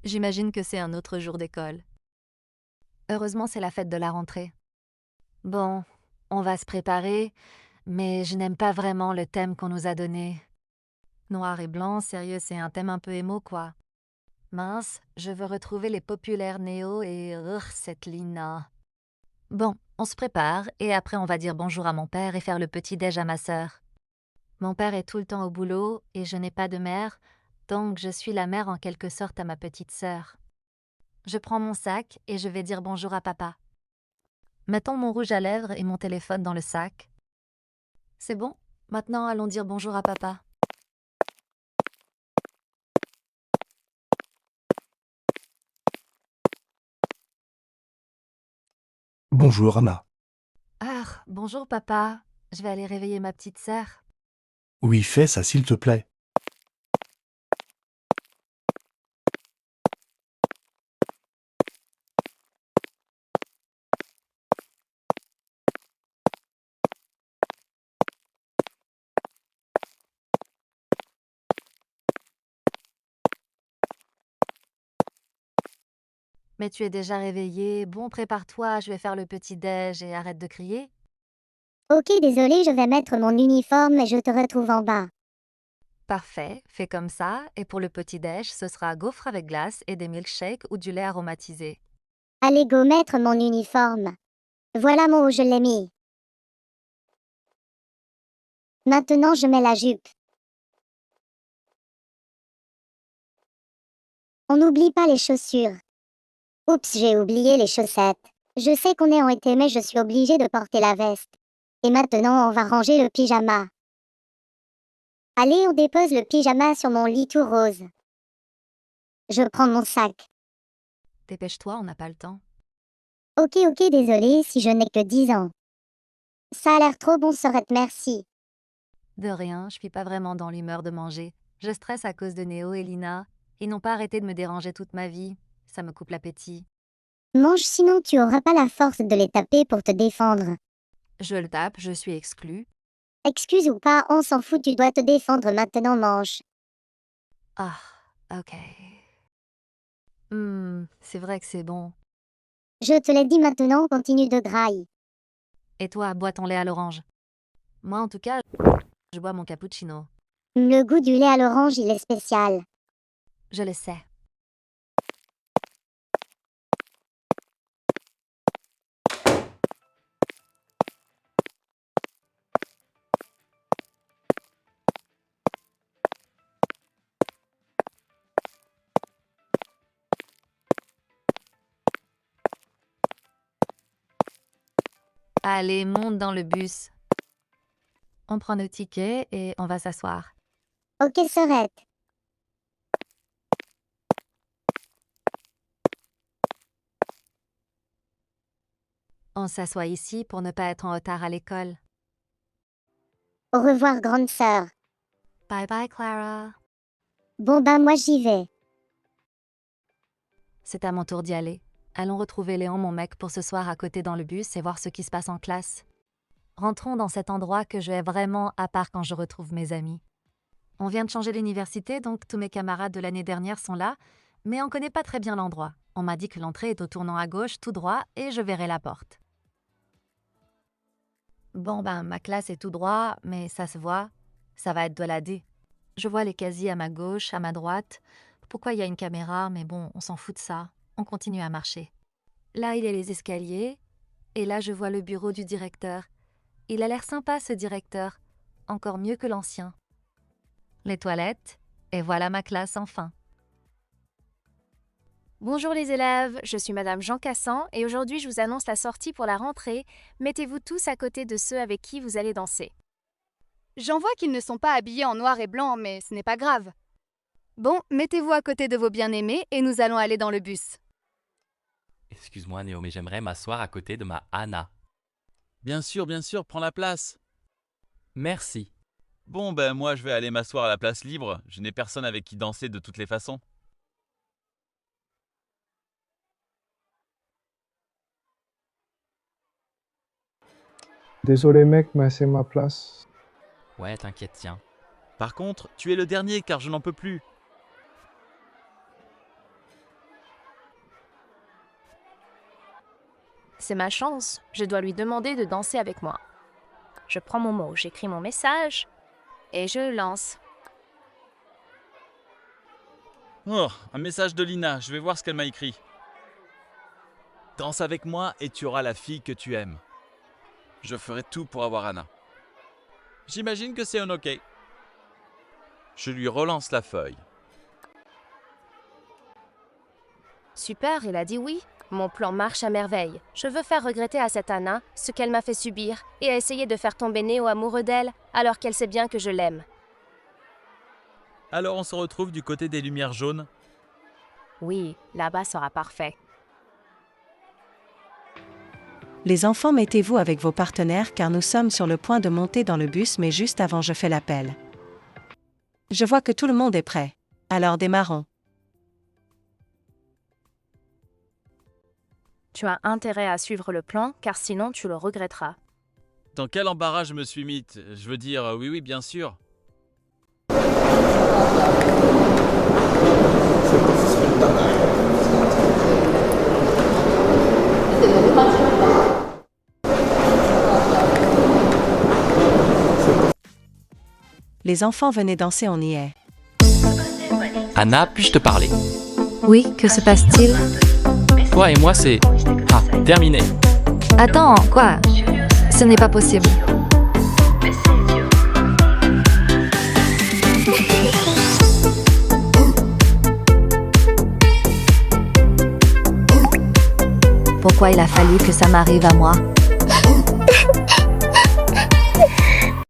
J'imagine que c'est un autre jour d'école. Heureusement, c'est la fête de la rentrée. Bon, on va se préparer, mais je n'aime pas vraiment le thème qu'on nous a donné. Noir et blanc, sérieux, c'est un thème un peu émo, quoi. Mince, je veux retrouver les populaires néo et cette Lina. Bon, on se prépare et après on va dire bonjour à mon père et faire le petit-déj à ma sœur. Mon père est tout le temps au boulot et je n'ai pas de mère, donc je suis la mère en quelque sorte à ma petite sœur. Je prends mon sac et je vais dire bonjour à papa. Mettons mon rouge à lèvres et mon téléphone dans le sac. C'est bon, maintenant allons dire bonjour à papa. Bonjour Anna. Ah, bonjour papa, je vais aller réveiller ma petite sœur. Oui, fais ça s'il te plaît. Mais tu es déjà réveillée, bon prépare-toi, je vais faire le petit-déj et arrête de crier. Ok, désolé, je vais mettre mon uniforme et je te retrouve en bas. Parfait, fais comme ça, et pour le petit-déj, ce sera gaufres avec glace et des milkshakes ou du lait aromatisé. Allez, go mettre mon uniforme. Voilà où je l'ai mis. Maintenant, je mets la jupe. On n'oublie pas les chaussures. Oups, j'ai oublié les chaussettes. Je sais qu'on est en été, mais je suis obligée de porter la veste. Et maintenant, on va ranger le pyjama. Allez, on dépose le pyjama sur mon lit tout rose. Je prends mon sac. Dépêche-toi, on n'a pas le temps. Ok, désolé si je n'ai que 10 ans. Ça a l'air trop bon, Sorette, merci. De rien, je suis pas vraiment dans l'humeur de manger. Je stresse à cause de Néo et Lina. Ils n'ont pas arrêté de me déranger toute ma vie. Ça me coupe l'appétit. Mange, sinon tu auras pas la force de les taper pour te défendre. Je le tape, je suis exclue. Excuse ou pas, on s'en fout, tu dois te défendre maintenant, mange. Ah, ok. C'est vrai que c'est bon. Je te l'ai dit maintenant, continue de graille. Et toi, bois ton lait à l'orange. Moi, en tout cas, je bois mon cappuccino. Le goût du lait à l'orange, il est spécial. Je le sais. Allez, monte dans le bus. On prend nos tickets et on va s'asseoir. Ok, Sorette. On s'assoit ici pour ne pas être en retard à l'école. Au revoir, grande sœur. Bye bye, Clara. Bon ben, moi j'y vais. C'est à mon tour d'y aller. Allons retrouver Léon, mon mec, pour ce soir à côté dans le bus et voir ce qui se passe en classe. Rentrons dans cet endroit que je hais vraiment à part quand je retrouve mes amis. On vient de changer l'université, donc tous mes camarades de l'année dernière sont là, mais on connaît pas très bien l'endroit. On m'a dit que l'entrée est au tournant à gauche, tout droit, et je verrai la porte. Bon ben, ma classe est tout droit, mais ça se voit. Ça va être de la D. Je vois les casiers à ma gauche, à ma droite. Pourquoi il y a une caméra, mais bon, on s'en fout de ça. On continue à marcher. Là, il y a les escaliers, et là, je vois le bureau du directeur. Il a l'air sympa, ce directeur. Encore mieux que l'ancien. Les toilettes, et voilà ma classe enfin. Bonjour les élèves, je suis Madame Jean Cassan et aujourd'hui je vous annonce la sortie pour la rentrée. Mettez-vous tous à côté de ceux avec qui vous allez danser. J'en vois qu'ils ne sont pas habillés en noir et blanc, mais ce n'est pas grave. Bon, mettez-vous à côté de vos bien-aimés et nous allons aller dans le bus. Excuse-moi Néo, mais j'aimerais m'asseoir à côté de ma Anna. Bien sûr, prends la place. Merci. Bon, ben moi je vais aller m'asseoir à la place libre. Je n'ai personne avec qui danser de toutes les façons. Désolé mec, mais c'est ma place. Ouais, t'inquiète, tiens. Par contre, tu es le dernier car je n'en peux plus. C'est ma chance, je dois lui demander de danser avec moi. Je prends mon mot, j'écris mon message et je le lance. Oh, un message de Lina, je vais voir ce qu'elle m'a écrit. Danse avec moi et tu auras la fille que tu aimes. Je ferai tout pour avoir Anna. J'imagine que c'est un OK. Je lui relance la feuille. Super, il a dit oui. Mon plan marche à merveille. Je veux faire regretter à cette Anna ce qu'elle m'a fait subir et essayer de faire tomber Néo amoureux d'elle alors qu'elle sait bien que je l'aime. Alors on se retrouve du côté des lumières jaunes. Oui, là-bas sera parfait. Les enfants, mettez-vous avec vos partenaires car nous sommes sur le point de monter dans le bus, mais juste avant je fais l'appel. Je vois que tout le monde est prêt. Alors démarrons. Tu as intérêt à suivre le plan car sinon tu le regretteras. Dans quel embarras je me suis mis? Je veux dire, oui, bien sûr. Les enfants, venez danser, on y est. Anna, puis-je te parler? Oui, que se passe-t-il? Toi et moi, c'est... Ah, terminé. Attends, quoi? Ce n'est pas possible. Pourquoi il a fallu que ça m'arrive à moi?